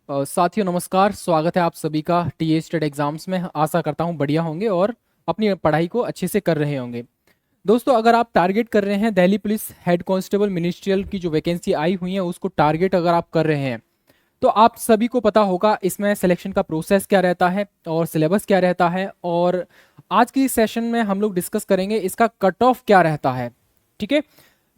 साथियों नमस्कार, स्वागत है आप सभी का टीए स्टेट एग्जाम्स में। आशा करता हूँ बढ़िया होंगे और अपनी पढ़ाई को अच्छे से कर रहे होंगे। दोस्तों, अगर आप टारगेट कर रहे हैं Delhi police head constable ministerial की जो वैकेंसी आई हुई है उसको टारगेट अगर आप कर रहे हैं तो आप सभी को पता होगा इसमें सिलेक्शन का प्रोसेस क्या रहता है और सिलेबस क्या रहता है। और आज की सेशन में हम लोग डिस्कस करेंगे इसका कट ऑफ क्या रहता है। ठीक है,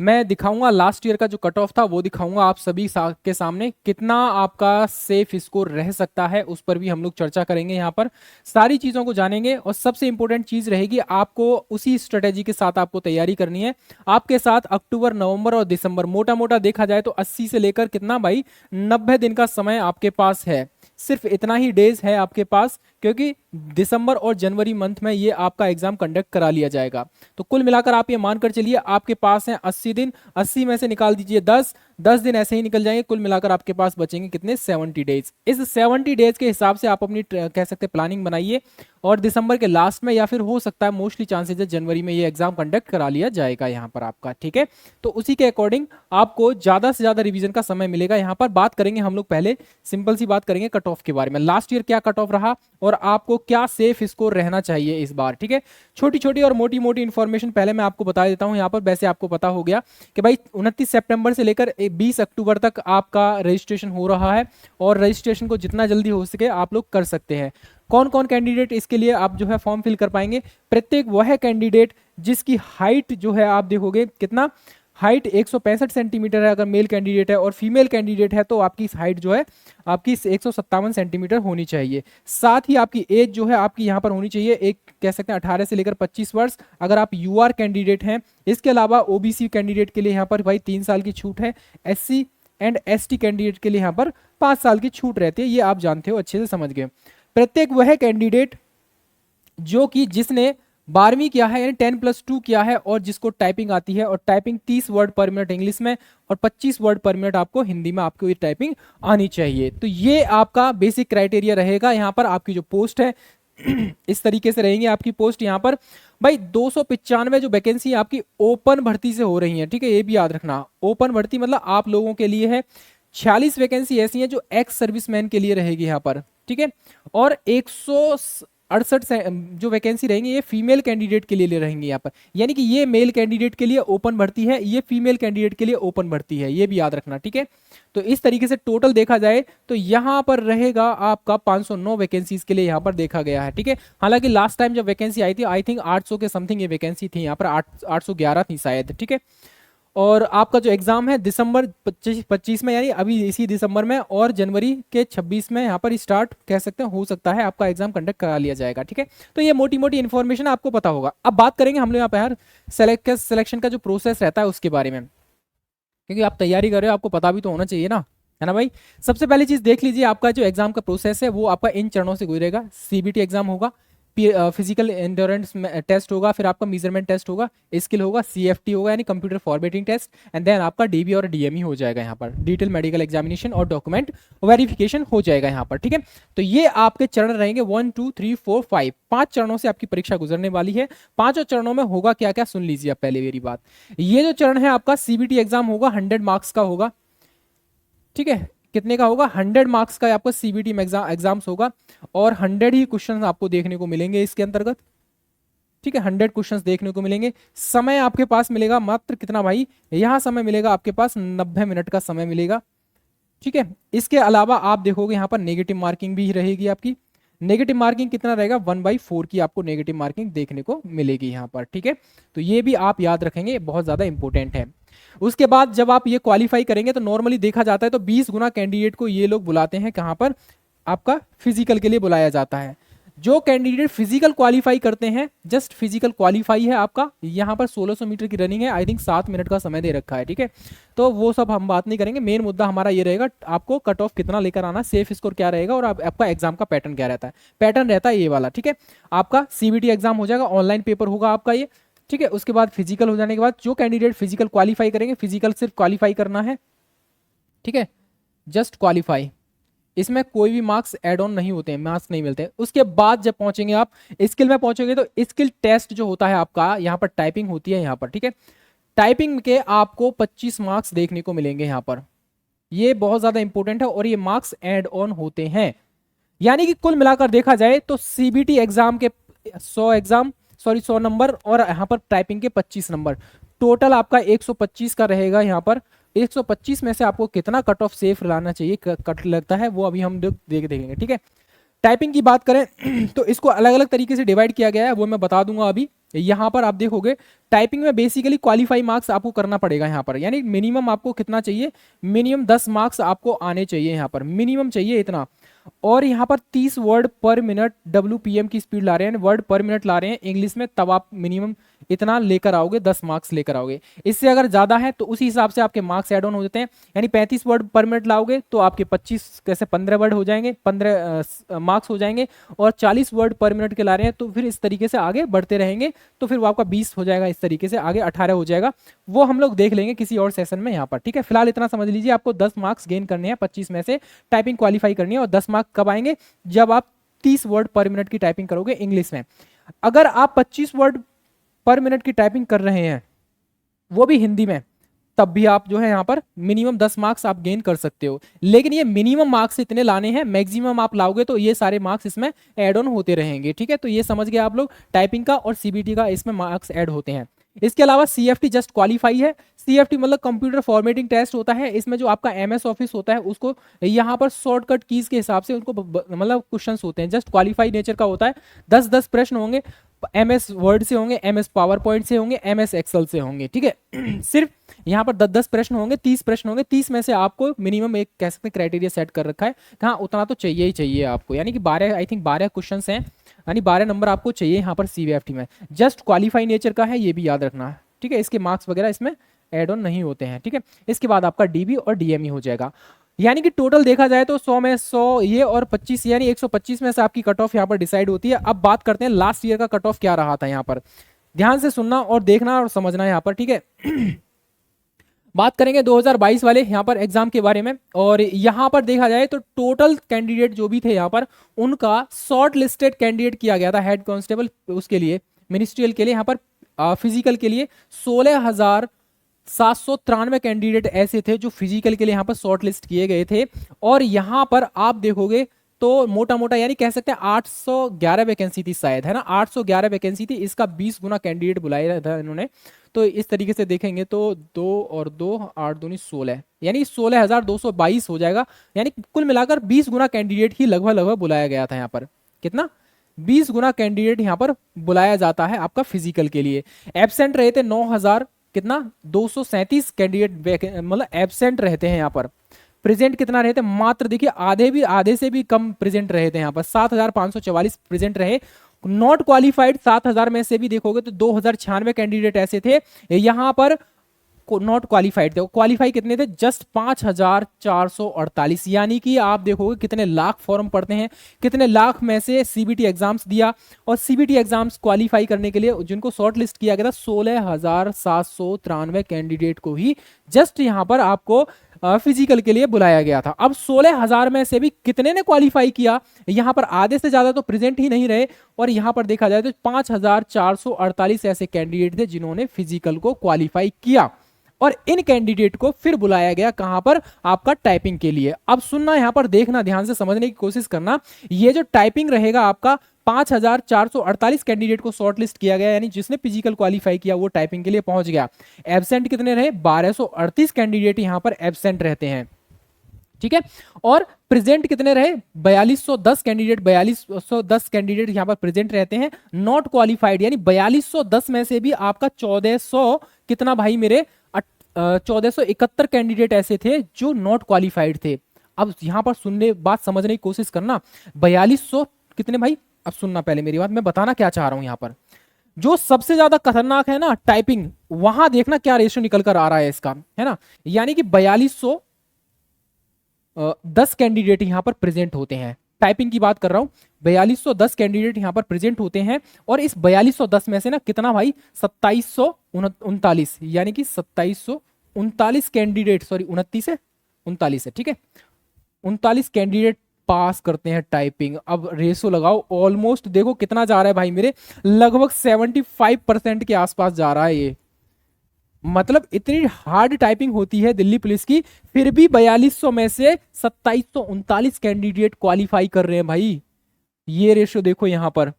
मैं दिखाऊंगा लास्ट ईयर का जो कट ऑफ था वो दिखाऊंगा आप सभी के सामने, कितना आपका सेफ स्कोर रह सकता है उस पर भी हम लोग चर्चा करेंगे। यहाँ पर सारी चीज़ों को जानेंगे और सबसे इंपॉर्टेंट चीज़ रहेगी आपको उसी स्ट्रेटेजी के साथ आपको तैयारी करनी है। आपके साथ अक्टूबर, नवंबर और दिसंबर, मोटा मोटा देखा जाए तो 80 से लेकर कितना भाई 90 दिन का समय आपके पास है। सिर्फ इतना ही डेज है आपके पास, क्योंकि दिसंबर और जनवरी मंथ में ये आपका एग्जाम कंडक्ट करा लिया जाएगा। तो कुल मिलाकर आप ये मानकर चलिए आपके पास है 80 दिन। 80 में से निकाल दीजिए 10 दिन ऐसे ही निकल जाएंगे। कुल मिलाकर आपके पास बचेंगे कितने, 70 डेज। इस 70 डेज के हिसाब से आप अपनी कह सकते हैं प्लानिंग बनाइए और दिसंबर के लास्ट में या फिर हो सकता है मोस्टली चांसेस है जनवरी में ये एग्जाम कंडक्ट करा लिया जाएगा यहाँ पर आपका। ठीक है, तो उसी के अकॉर्डिंग आपको ज्यादा से ज्यादा रिवीजन का समय मिलेगा। यहाँ पर बात करेंगे हम लोग, पहले सिंपल सी बात करेंगे कट ऑफ के बारे में। लास्ट ईयर क्या कट ऑफ रहा और आपको क्या सेफ स्कोर रहना चाहिए इस बार। ठीक है, छोटी छोटी और मोटी मोटी इंफॉर्मेशन पहले मैं आपको बता देता हूं। यहाँ पर वैसे आपको पता हो गया कि भाई 29 सितंबर से लेकर 20 अक्टूबर तक आपका रजिस्ट्रेशन हो रहा है और रजिस्ट्रेशन को जितना जल्दी हो सके आप लोग कर सकते हैं। कौन कौन कैंडिडेट इसके लिए आप जो है फॉर्म फिल कर पाएंगे? प्रत्येक वह कैंडिडेट जिसकी हाइट जो है आप देखोगे कितना, हाइट 165 सेंटीमीटर है अगर मेल कैंडिडेट है, और फीमेल कैंडिडेट है तो आपकी हाइट जो है आपकी 157 सेंटीमीटर होनी चाहिए। साथ ही आपकी एज जो है आपकी यहाँ पर होनी चाहिए, एक कह सकते हैं 18 से लेकर 25 वर्ष अगर आप यूआर कैंडिडेट हैं। इसके अलावा ओबीसी कैंडिडेट के लिए यहाँ पर भाई 3 साल की छूट है। एससी एंड एसटी कैंडिडेट के लिए यहाँ पर 5 साल की छूट रहती है, ये आप जानते हो, अच्छे से समझ गए। प्रत्येक वह कैंडिडेट जो कि जिसने 12वीं किया है यानी 10+2 किया है और जिसको टाइपिंग आती है, और टाइपिंग 30 वर्ड पर मिनट इंग्लिश में और 25 वर्ड पर मिनट आपको हिंदी में आपको ये टाइपिंग आनी चाहिए। तो ये आपका बेसिक क्राइटेरिया रहेगा। यहाँ पर आपकी जो पोस्ट है इस तरीके से रहेंगे आपकी पोस्ट। यहाँ पर भाई 295 जो वैकेंसी आपकी ओपन भर्ती से हो रही है। ठीक है, ये भी याद रखना, ओपन भर्ती मतलब आप लोगों के लिए है। 46 वैकेंसी ऐसी हैं जो एक्स सर्विसमैन के लिए रहेगी यहाँ पर। ठीक है, और 168 जो वैकेंसी रहेंगी ये फीमेल कैंडिडेट के लिए रहेंगी यहाँ पर। यानी कि ये मेल कैंडिडेट के लिए ओपन भर्ती है, ये फीमेल कैंडिडेट के लिए ओपन भर्ती है, ये भी याद रखना। ठीक है, तो इस तरीके से टोटल देखा जाए तो यहाँ पर रहेगा आपका 509 वैकेंसीज के लिए यहाँ पर देखा गया है। ठीक है, हालांकि लास्ट टाइम जब वैकेंसी आई थी आई थिंक 800 के समथिंग ये वैकेंसी थी, यहाँ पर 811 थी शायद। ठीक है, और आपका जो एग्जाम है दिसंबर 25 में, यानी अभी इसी दिसंबर में, और जनवरी के 26 में यहाँ पर स्टार्ट कह सकते हैं, हो सकता है आपका एग्जाम कंडक्ट करा लिया जाएगा। ठीक है, तो ये मोटी मोटी इन्फॉर्मेशन आपको पता होगा। अब बात करेंगे हम लोग यहाँ पे यार सिलेक्शन का जो प्रोसेस रहता है उसके बारे में, क्योंकि आप तैयारी कर रहे हो आपको पता भी तो होना चाहिए ना, है ना भाई। सबसे पहली चीज देख लीजिए, आपका जो एग्जाम का प्रोसेस है वो आपका इन चरणों से गुजरेगा। सीबीटी एग्जाम होगा, फिजिकल एंड्योरेंस टेस्ट होगा, फिर आपका मेजरमेंट टेस्ट होगा, स्किल होगा, सीएफटी होगा यानी computer formatting test, and then आपका डीबी और डीएमई हो जाएगा यहाँ पर, डिटेल मेडिकल एग्जामिनेशन और डॉक्यूमेंट वेरिफिकेशन हो जाएगा यहाँ पर। ठीक है, तो ये आपके चरण रहेंगे 1 2 3 4 5, 5 चरणों से आपकी परीक्षा गुजरने वाली है। पांचों चरणों में होगा क्या क्या सुन लीजिए आप पहले मेरी बात। ये जो चरण है आपका सीबीटी एग्जाम होगा 100 मार्क्स का होगा। ठीक है, कितने का होगा, 100 मार्क्स का आपका सीबीटी में एग्जाम्स होगा और 100 ही क्वेश्चन आपको देखने को मिलेंगे इसके अंतर्गत। ठीक है, 100 क्वेश्चंस देखने को मिलेंगे। समय आपके पास मिलेगा मात्र कितना भाई, यहां समय मिलेगा आपके पास 90 मिनट का समय मिलेगा। ठीक है, इसके अलावा आप देखोगे यहाँ पर नेगेटिव मार्किंग भी रहेगी आपकी। नेगेटिव मार्किंग कितना रहेगा, 1/4 की आपको नेगेटिव मार्किंग देखने को मिलेगी यहाँ पर। ठीक है, तो ये भी आप याद रखेंगे, बहुत ज्यादा इंपॉर्टेंट है। उसके बाद जब आप ये क्वालिफाई करेंगे तो नॉर्मली देखा जाता है तो 20 गुना कैंडिडेट को ये लोग बुलाते हैं, कहां पर, आपका फिजिकल के लिए बुलाया जाता है। जो कैंडिडेट फिजिकल क्वालिफाई करते हैं, जस्ट फिजिकल क्वालिफाई है आपका, यहाँ पर 1600 मीटर की रनिंग है, आई थिंक 7 मिनट का समय दे रखा है। ठीक है, तो वो सब हम बात नहीं करेंगे, मेन मुद्दा हमारा ये रहेगा आपको कट ऑफ कितना लेकर आना, सेफ स्कोर क्या रहेगा और आपका एग्जाम का पैटर्न क्या रहता है। पैटर्न रहता है ये वाला। ठीक है, आपका सीबीटी एग्जाम हो जाएगा, ऑनलाइन पेपर होगा आपका ये। ठीक है, उसके बाद फिजिकल हो जाने के बाद जो कैंडिडेट फिजिकल क्वालिफाई करेंगे, फिजिकल सिर्फ क्वालिफाई करना है। ठीक है, जस्ट क्वालिफाई, इसमें कोई भी मार्क्स एड ऑन नहीं होते हैं, मार्क्स नहीं मिलते हैं। उसके बाद जब पहुंचेंगे आप स्किल में पहुंचेंगे तो स्किल टेस्ट जो होता है आपका, यहाँ पर टाइपिंग होती है यहाँ पर। ठीक है, टाइपिंग के आपको 25 मार्क्स देखने को मिलेंगे यहाँ पर। ये बहुत ज्यादा इंपॉर्टेंट है और ये मार्क्स ऐड ऑन होते हैं। यानी कि कुल मिलाकर देखा जाए तो सीबीटी एग्जाम के 100 नंबर और यहाँ पर टाइपिंग के 25 नंबर, टोटल आपका 125 का रहेगा। यहाँ पर 125 में से आपको कितना कट ऑफ सेफ लाना चाहिए, कट लगता है, वो अभी हम देखेंगे। ठीक है, टाइपिंग की बात करें तो इसको अलग अलग तरीके से डिवाइड किया गया है, वो मैं बता दूंगा अभी। यहाँ पर आप देखोगे टाइपिंग में बेसिकली क्वालिफाई मार्क्स आपको करना पड़ेगा यहाँ पर, यानी मिनिमम आपको कितना चाहिए, मिनिमम 10 मार्क्स आपको आने चाहिए, यहाँ पर मिनिमम चाहिए इतना। और यहाँ पर 30 वर्ड पर मिनट WPM की स्पीड ला रहे हैं, वर्ड पर मिनट ला रहे हैं इंग्लिश में, तब आप मिनिमम इतना लेकर आओगे, 10 मार्क्स लेकर आओगे। इससे अगर ज्यादा है तो उसी हिसाब से आपके मार्क्स एड ऑन हो जाते हैं, यानी 35 वर्ड पर मिनट लाओगे तो आपके 25 कैसे 15 वर्ड हो जाएंगे, 15 मार्क्स हो जाएंगे। और 40 वर्ड पर मिनट के ला रहे हैं तो फिर इस तरीके से आगे बढ़ते रहेंगे, तो फिर वो आपका 20 हो जाएगा, इस तरीके से आगे 18 हो जाएगा। वो हम लोग देख लेंगे किसी और सेशन में यहाँ पर। ठीक है, फिलहाल इतना समझ लीजिए, आपको 10 मार्क्स गेन करने हैं 25 में से, टाइपिंग क्वालिफाई करनी है। और 10 मार्क्स कब आएंगे, जब आप 30 वर्ड पर मिनट की टाइपिंग करोगे इंग्लिश में। अगर आप 25 वर्ड पर मिनट की टाइपिंग कर रहे हैं वो भी हिंदी में, तब भी आप जो है यहाँ पर मिनिमम 10 मार्क्स आप गेन कर सकते हो। लेकिन ये मिनिमम मार्क्स इतने लाने हैं, मैक्सिमम आप लाओगे तो ये सारे मार्क्स इसमें ऐड ऑन होते रहेंगे। ठीक है, तो ये समझ गए आप लोग, टाइपिंग का और सीबीटी का इसमें मार्क्स ऐड होते हैं। इसके अलावा सीएफटी जस्ट क्वालिफाई है। सीएफटी मतलब कंप्यूटर फॉर्मेटिंग टेस्ट होता है, इसमें जो आपका एमएस ऑफिस होता है उसको यहाँ पर शॉर्टकट कीज के हिसाब से उनको मतलब क्वेश्चंस होते हैं, जस्ट क्वालिफाई नेचर का होता है। 10-10 प्रश्न होंगे, एमएस वर्ड से होंगे, एमएस पावर पॉइंट से होंगे, एमएस एक्सेल से होंगे। ठीक है सिर्फ यहाँ पर 10-10 प्रश्न होंगे, 30 प्रश्न होंगे, 30 में से आपको मिनिमम एक कह सकते हैं क्राइटेरिया सेट कर रखा है, हाँ उतना तो चाहिए ही चाहिए आपको, यानी कि 12 आई थिंक 12 क्वेश्चन हैं, यानी 12 नंबर आपको चाहिए यहाँ पर सीवीएफटी में। जस्ट क्वालिफाई नेचर का है, ये भी याद रखना है। ठीक है, इसके मार्क्स वगैरह इसमें एड ऑन नहीं होते हैं। ठीक है, इसके बाद आपका डीबी और डीएमई हो जाएगा। यानी कि टोटल देखा जाए तो 100 में 100 ये और 25 यानी 125 में से आपकी कट ऑफ यहाँ पर डिसाइड होती है। अब बात करते हैं लास्ट ईयर का कट ऑफ क्या रहा था यहाँ पर, ध्यान से सुनना और देखना और समझना यहाँ पर। ठीक है बात करेंगे 2022 वाले यहाँ पर एग्जाम के बारे में, और यहाँ पर देखा जाए तो टोटल कैंडिडेट जो भी थे यहाँ पर उनका शॉर्ट लिस्टेड कैंडिडेट किया गया था हेड कांस्टेबल उसके लिए, मिनिस्ट्रियल के लिए। यहाँ पर फिजिकल के लिए 16,793 कैंडिडेट ऐसे थे जो फिजिकल के लिए यहाँ पर शॉर्ट लिस्ट किए गए थे। और यहाँ पर आप देखोगे तो मोटा मोटा यानी कह सकते हैं 811 वैकेंसी थी शायद, है ना, 811 वैकेंसी थी, इसका 20 गुना कैंडिडेट बुलाया था इन्होंने। तो इस तरीके से देखेंगे तो 2 और 2 8 दूनी 16, यानी 16,222 हो जाएगा। यानी कुल मिलाकर 20 गुना कैंडिडेट ही लगभग बुलाया गया था यहाँ पर। कितना, 20 गुना कैंडिडेट यहाँ पर बुलाया जाता है आपका फिजिकल के लिए। एब्सेंट रहे थे 9,000 कितना 237 कैंडिडेट मतलब एब्सेंट रहते हैं यहाँ पर। प्रेजेंट कितना रहे थे, मात्र देखिए आधे से भी कम प्रेजेंट रहे थे यहाँ पर, 7,544 प्रेजेंट रहे। नॉट क्वालिफाइड 7,000 में से भी देखोगे तो 2,096 कैंडिडेट ऐसे थे यहाँ पर नॉट क्वालिफाइड थे। क्वालिफाई कितने थे, जस्ट 5,448। यानी कि आप देखोगे कितने लाख फॉर्म पड़ते हैं, कितने लाख में से सीबीटी एग्जाम्स दिया, और सीबीटी एग्जाम्स क्वालिफाई करने के लिए जिनको शॉर्ट लिस्ट किया गया था 16,793 कैंडिडेट को ही जस्ट यहाँ पर आपको फिजिकल के लिए बुलाया गया था। अब 16,000 में से भी कितने ने क्वालिफाई किया, यहाँ पर आधे से ज्यादा तो प्रेजेंट ही नहीं रहे, और यहाँ पर देखा जाए तो 5,448 ऐसे कैंडिडेट थे जिन्होंने फिजिकल को क्वालिफाई किया। और इन कैंडिडेट को फिर बुलाया गया कहां पर, आपका टाइपिंग के लिए। अब सुनना, यहां पर देखना, ध्यान से समझने की कोशिश करना। ये जो टाइपिंग रहेगा आपका 5,448 कैंडिडेट को शॉर्टलिस्ट किया गया, यानी जिसने फिजिकल क्वालिफाई किया वो टाइपिंग के लिए पहुंच गया। एब्सेंट कितने रहे, 1238 कैंडिडेट यहां पर एब्सेंट रहते हैं। ठीक है, और प्रेजेंट कितने रहे, 4210 कैंडिडेट, 4210 कैंडिडेट यहां पर प्रेजेंट रहते हैं। नॉट क्वालिफाइड यानी 4210 में से भी आपका 1400 कितना भाई मेरे 1471 कैंडिडेट ऐसे थे जो नॉट क्वालिफाइड थे। अब यहां पर सुनने बात समझने की कोशिश करना, 4200 कितने भाई, अब सुनना पहले मेरी बात, मैं बताना क्या चाह रहा हूं। यहां पर जो सबसे ज्यादा खतरनाक है ना टाइपिंग, वहां देखना क्या रेशियो निकल कर आ रहा है इसका, है ना, यानी कि 4210 कैंडिडेट यहां पर प्रेजेंट होते हैं। टाइपिंग की बात कर रहा हूं, 4210 कैंडिडेट यहां पर प्रेजेंट होते हैं, और इस 4210 में से ना कितना भाई 2739, यानी कि 2739 कैंडिडेट, सॉरी 29 है, 39 है, ठीक है, 39 कैंडिडेट पास करते हैं टाइपिंग। अब रेशो लगाओ, ऑलमोस्ट देखो कितना जा रहा है भाई मेरे, लगभग 75% के आसपास जा रहा है ये। मतलब इतनी हार्ड टाइपिंग होती है दिल्ली पुलिस की, फिर भी 4200 में से 2739 कैंडिडेट क्वालिफाई कर रहे हैं भाई। ये रेशियो देखो यहां पर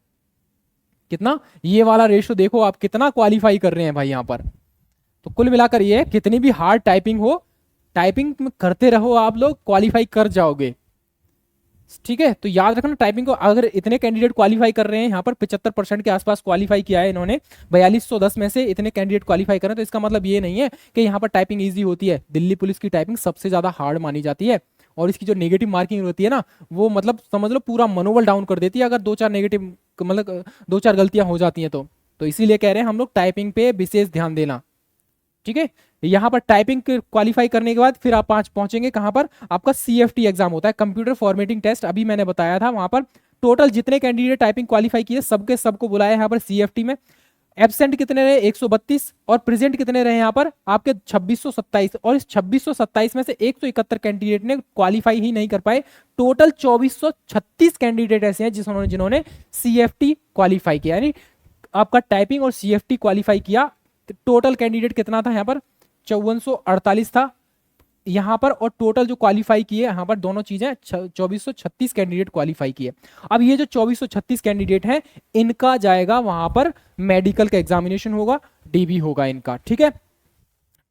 कितना, ये वाला रेशियो देखो आप कितना क्वालिफाई कर रहे हैं भाई यहां पर। तो कुल मिलाकर ये कितनी भी हार्ड टाइपिंग हो, टाइपिंग करते रहो आप लोग, क्वालिफाई कर जाओगे। ठीक है, तो याद रखना टाइपिंग को अगर इतने कैंडिडेट क्वालिफाई कर रहे हैं, यहाँ पर 75% के आसपास क्वालिफाई किया है इन्होंने, 4210 में से इतने कैंडिडेट क्वालिफाई कर रहे हैं, तो इसका मतलब ये नहीं है कि यहाँ पर टाइपिंग ईजी होती है। दिल्ली पुलिस की टाइपिंग सबसे ज्यादा हार्ड मानी जाती है, और इसकी जो नेगेटिव मार्किंग होती है ना, वो मतलब समझ लो पूरा मनोबल डाउन कर देती है अगर दो चार नेगेटिव मतलब दो चार गलतियां हो जाती हैं तो इसीलिए कह रहे हैं हम लोग टाइपिंग पे विशेष ध्यान देना। ठीक है, यहां पर टाइपिंग क्वालिफाई करने के बाद फिर आप पांच पहुंचेंगे कहां पर, आपका सीएफटी एग्जाम होता है, कंप्यूटर फॉर्मेटिंग टेस्ट। अभी मैंने बताया था वहां पर टोटल जितने कैंडिडेट टाइपिंग क्वालिफाई किए सबके सबको बुलाया यहाँ पर सीएफटी में। एब्सेंट कितने रहे 132, और प्रेजेंट कितने रहे यहाँ पर आपके 2627, और इस 2627 में से 171 कैंडिडेट ने क्वालिफाई ही नहीं कर पाए। टोटल 2436 कैंडिडेट ऐसे हैं जिन्होंने सीएफटी क्वालिफाई किया, यानी आपका टाइपिंग और सीएफटी क्वालिफाई किया। टोटल कैंडिडेट कितना था यहाँ पर 5448 था यहाँ पर, और टोटल जो क्वालिफाई किए यहाँ पर दोनों चीजें 2436 कैंडिडेट क्वालिफाई किए। अब ये जो 2436 कैंडिडेट हैं इनका जाएगा वहां पर मेडिकल का एग्जामिनेशन होगा, डीबी होगा इनका। ठीक है,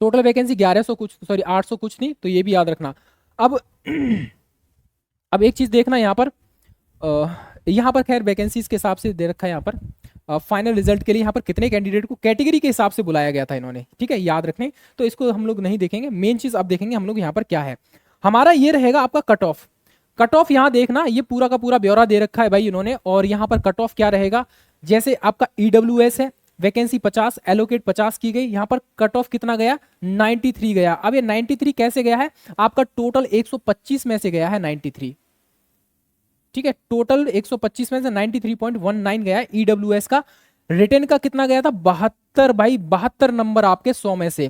टोटल वैकेंसी 1100 कुछ, सॉरी 800 कुछ नहीं, तो ये भी याद रखना। अब अब एक चीज देखना यहाँ पर खैर वैकेंसीज के हिसाब से दे रखा है यहाँ पर फाइनल रिजल्ट के लिए यहाँ पर कितने कैंडिडेट को कैटेगरी के हिसाब से बुलाया गया था इन्होंने। ठीक है, याद रखने, तो इसको हम लोग नहीं देखेंगे, मेन चीज अब देखेंगे हम लोग यहाँ पर क्या है। हमारा ये रहेगा आपका कट ऑफ। कट ऑफ यहाँ देखना, ये पूरा का पूरा ब्यौरा दे रखा है भाई इन्होंने, और यहाँ पर कट ऑफ क्या रहेगा, जैसे आपका ईडब्ल्यूएस है, वैकेंसी 50, एलोकेट 50 की गई, यहाँ पर कट ऑफ कितना गया 93 गया। अब ये 93 कैसे गया है, आपका टोटल 125 में से गया है 93। ठीक है, टोटल 125 में से 93.19 गया ईडब्ल्यूएस का। रिटर्न का कितना गया था 72 भाई, 72 नंबर आपके 100 में से,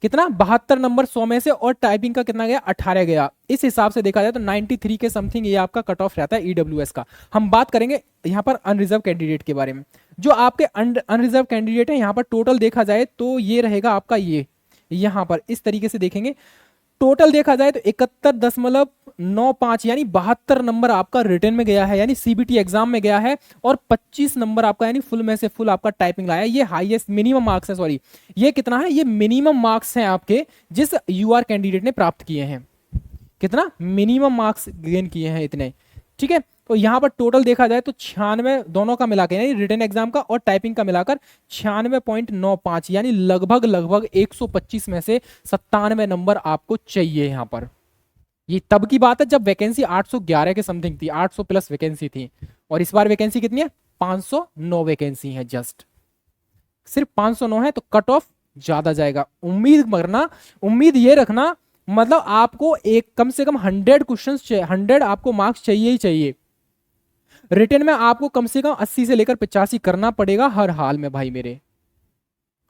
कितना 72 नंबर 100 में से, और टाइपिंग का कितना गया 18 गया। इस हिसाब से देखा जाए तो 93 के समथिंग ये आपका कट ऑफ रहता है ईडब्ल्यूएस का। हम बात करेंगे यहाँ पर अनरिजर्व कैंडिडेट के बारे में। जो आपके अनरिजर्व कैंडिडेट है यहाँ पर टोटल देखा जाए तो ये रहेगा आपका, ये यहाँ पर इस तरीके से देखेंगे, टोटल देखा जाए तो 71.95 यानी 72 नंबर आपका रिटर्न में गया है, यानी सीबीटी एग्जाम में गया है, और 25 नंबर आपका यानी फुल में से फुल आपका टाइपिंग लाया। ये हाईएस्ट मिनिमम मार्क्स है, सॉरी ये कितना है, ये मिनिमम मार्क्स हैं आपके जिस यूआर कैंडिडेट ने प्राप्त किए हैं। कितना मिनिमम मार्क्स गेन किए हैं इतने। ठीक है, तो यहां पर टोटल देखा जाए तो 96 दोनों का मिलाकर, यानी रिटन एग्जाम का और टाइपिंग का मिलाकर 96.95, यानी लगभग लगभग 125 में से 97 नंबर आपको चाहिए यहां पर। ये तब की बात है जब वैकेंसी 811 के समथिंग थी, 800 प्लस वैकेंसी थी, और इस बार वैकेंसी कितनी है 509 वैकेंसी है, जस्ट सिर्फ 509 है, तो कट ऑफ ज्यादा जाएगा। उम्मीद ये रखना, मतलब आपको एक कम से कम 100 क्वेश्चन, 100 आपको मार्क्स चाहिए ही चाहिए। रिटन में आपको कम से कम 80 से लेकर 85 करना पड़ेगा हर हाल में भाई मेरे,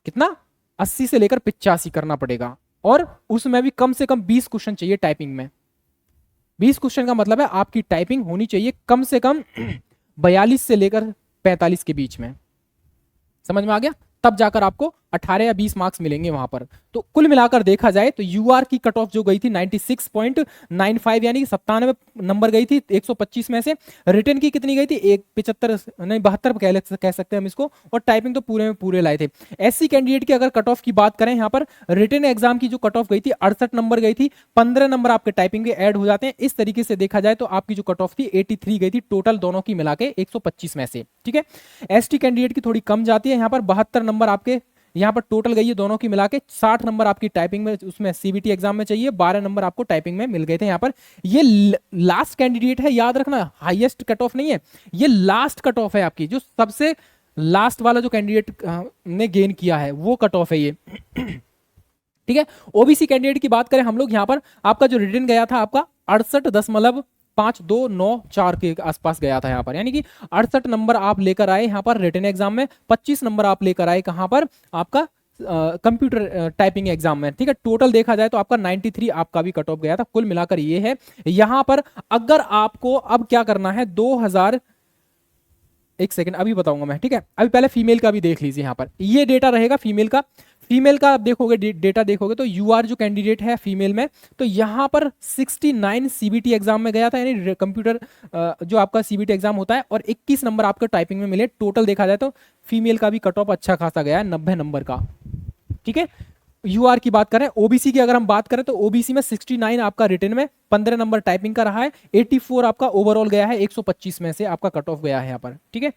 कितना 80 से लेकर 85 करना पड़ेगा, और उसमें भी कम से कम 20 क्वेश्चन चाहिए टाइपिंग में। 20 क्वेश्चन का मतलब है आपकी टाइपिंग होनी चाहिए कम से कम 42 से लेकर 45 के बीच में। समझ में आ गया, तब जाकर आपको 18 या 20 मार्क्स मिलेंगे वहां पर। तो कुल मिलाकर देखा जाए तो यूआर की कट ऑफ जो गई थी 96.95 यानी 97 नंबर गई थी 125 में से। रिटर्न की कितनी गई थी 75 नहीं 72 कह सकते हैं हम इसको, और टाइपिंग तो पूरे में पूरे लाए थे। एससी कैंडिडेट की अगर कट ऑफ की बात करें यहाँ पर, रिटर्न एग्जाम की जो कट ऑफ गई थी 68 नंबर गई थी, 15 नंबर आपके टाइपिंग के ऐड हो जाते हैं। इस तरीके से देखा जाए तो आपकी जो कट ऑफ थी 83 गई थी टोटल दोनों की मिला के 125 में से। ठीक है, एसटी कैंडिडेट की थोड़ी कम जाती है यहाँ पर, 72 नंबर आपके यहाँ पर टोटल गई है दोनों की मिला के। 60 नंबर आपकी टाइपिंग में उसमें सीबीटी एग्जाम में चाहिए, 12 नंबर आपको टाइपिंग में मिल गए थे यहाँ पर। ये लास्ट कैंडिडेट है, याद रखना, हाईएस्ट कट ऑफ नहीं है, ये लास्ट कट ऑफ है आपकी, जो सबसे लास्ट वाला जो कैंडिडेट ने गेन किया है वो कट ऑफ है ये। ठीक है, ओबीसी कैंडिडेट की बात करें हम लोग, यहाँ पर आपका जो रिटर्न गया था आपका 68.5294 के आसपास गया था यहाँ पर, यानी कि 68 नंबर आप लेकर आए यहाँ पर रिटन एग्जाम में, 25 नंबर आप लेकर आए कहाँ पर आपका कंप्यूटर टाइपिंग एग्जाम में। ठीक है, टोटल देखा जाए तो आपका 93 आपका भी कट ऑफ गया था। कुल मिलाकर ये है यहाँ पर। अगर आपको अब क्या करना है 2000, एक सेकंड अभी बताऊंगा मैं। ठीक है, अभी पहले फीमेल का भी देख लीजिए यहाँ पर, ये डेटा रहेगा फीमेल का। फीमेल का आप देखोगे डेटा देखोगे तो यूआर जो कैंडिडेट है फीमेल में, तो यहाँ पर 69 सीबीटी एग्जाम में गया था, यानी कंप्यूटर जो आपका सीबीटी एग्जाम होता है, और 21 नंबर आपको टाइपिंग में मिले। टोटल देखा जाए तो फीमेल का भी कट ऑफ अच्छा खासा गया है, 90 नंबर का। ठीक है, यूआर की बात करें। ओबीसी की अगर हम बात करें तो ओबीसी में 69 आपका रिटन में, 15 नंबर टाइपिंग का रहा है, 84 आपका ओवरऑल गया है, 125 में से आपका कट ऑफ गया है यहाँ पर। ठीक है,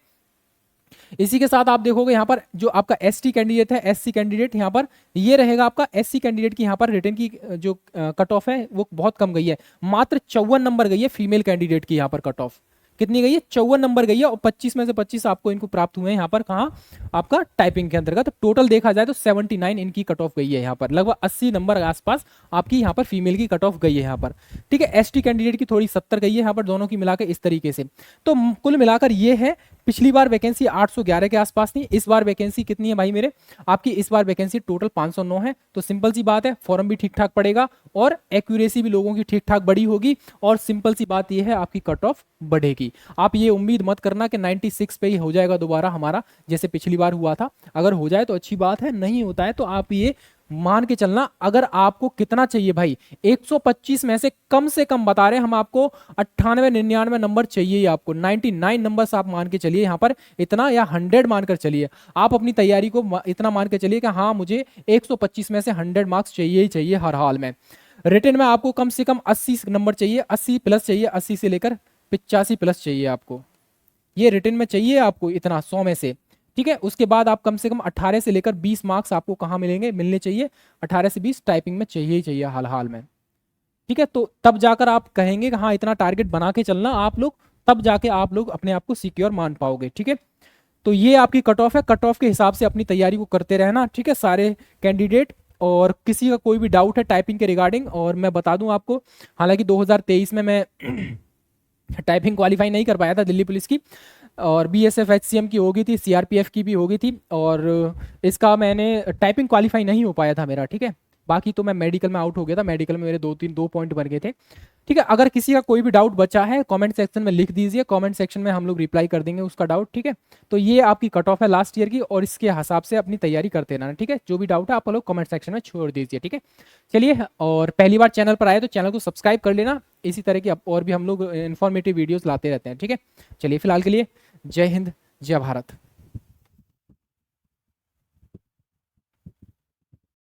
इसी के साथ आप देखोगे यहाँ पर जो आपका एसटी कैंडिडेट है, एससी कैंडिडेट यहाँ पर ये रहेगा आपका। एससी कैंडिडेट की यहाँ पर रिटर्न की जो कट ऑफ है वो बहुत कम गई है, मात्र 54 नंबर गई है फीमेल कैंडिडेट की यहाँ पर कट ऑफ। कितनी गई है? 54 नंबर गई है, और 25 में से 25 आपको इनको प्राप्त हुए हैं यहाँ पर, कहाँ? आपका टाइपिंग के अंतर्गत। तो टोटल देखा जाए तो 79 इनकी कट ऑफ गई है यहाँ पर, लगभग 80 नंबर के आसपास आपकी यहाँ पर फीमेल की कट ऑफ गई है यहाँ पर। ठीक है, एसटी कैंडिडेट की थोड़ी 70 गई है यहाँ पर, दोनों की मिलाकर इस तरीके से। तो कुल मिलाकर ये है, पिछली बार वैकेंसी 811 के आसपास थी, इस बार वैकेंसी कितनी है भाई मेरे? आपकी इस बार वैकेंसी टोटल 509 है। तो सिंपल सी बात है, फॉर्म भी ठीक ठाक पड़ेगा और एक्यूरेसी भी लोगों की ठीक ठाक बड़ी होगी, और सिंपल सी बात यह है आपकी कट ऑफ बढ़ेगी। आप ये उम्मीद मत करना कि 96 पे ही हो जाएगा दोबारा हमारा, जैसे पिछली बार हुआ था। अगर हो जाए तो अच्छी बात है, नहीं होता है तो आप ये मान के चलना। अगर आपको कितना चाहिए भाई, 125 में से कम बता रहे हैं हम आपको, 98-99 नंबर चाहिए ही आपको, 99 नंबर आप मान के चलिए यहाँ पर इतना, या 100 मानकर चलिए। आप अपनी तैयारी को इतना मान के चलिए कि हाँ मुझे 125 में से 100 मार्क्स चाहिए ही चाहिए हर हाल में। रिटन में आपको कम से कम 80 नंबर चाहिए, 80 प्लस चाहिए, 80 से लेकर 85 प्लस चाहिए आपको, ये रिटन में चाहिए आपको इतना 100 में से। ठीक है, उसके बाद आप कम से कम 18 से लेकर 20 मार्क्स आपको कहाँ मिलेंगे? मिलने चाहिए 18 से 20 टाइपिंग में चाहिए ही चाहिए हाल हाल में। ठीक है, तो तब जाकर आप कहेंगे कि हाँ इतना टारगेट बना के चलना आप लोग, तब जाके आप लोग अपने आप को सिक्योर मान पाओगे। ठीक है, तो ये आपकी कट ऑफ है, कट ऑफ के हिसाब से अपनी तैयारी को करते रहना। ठीक है, सारे कैंडिडेट। और किसी का कोई भी डाउट है टाइपिंग के रिगार्डिंग, और मैं बता दूं आपको, हालांकि 2023 में मैं टाइपिंग क्वालिफाई नहीं कर पाया था दिल्ली पुलिस की, और बीएसएफ एचसीएम की हो गई थी, सीआरपीएफ की भी हो गई थी, और इसका मैंने टाइपिंग क्वालिफाई नहीं हो पाया था मेरा। ठीक है, बाकी तो मैं मेडिकल में आउट हो गया था, मेडिकल में मेरे 2 पॉइंट बन गए थे। ठीक है, अगर किसी का कोई भी डाउट बचा है कमेंट सेक्शन में लिख दीजिए, कमेंट सेक्शन में हम लोग रिप्लाई कर देंगे उसका डाउट। ठीक है, तो ये आपकी कट ऑफ है लास्ट ईयर की, और इसके हिसाब से अपनी तैयारी करते रहना। ठीक है, जो भी डाउट है आप लोग कमेंट सेक्शन में छोड़ दीजिए। ठीक है, चलिए, और पहली बार चैनल पर आए तो चैनल को सब्सक्राइब कर लेना, इसी तरह की और भी हम लोग इन्फॉर्मेटिव वीडियोज़ लाते रहते हैं। ठीक है, चलिए फिलहाल के लिए जय हिंद, जय भारत।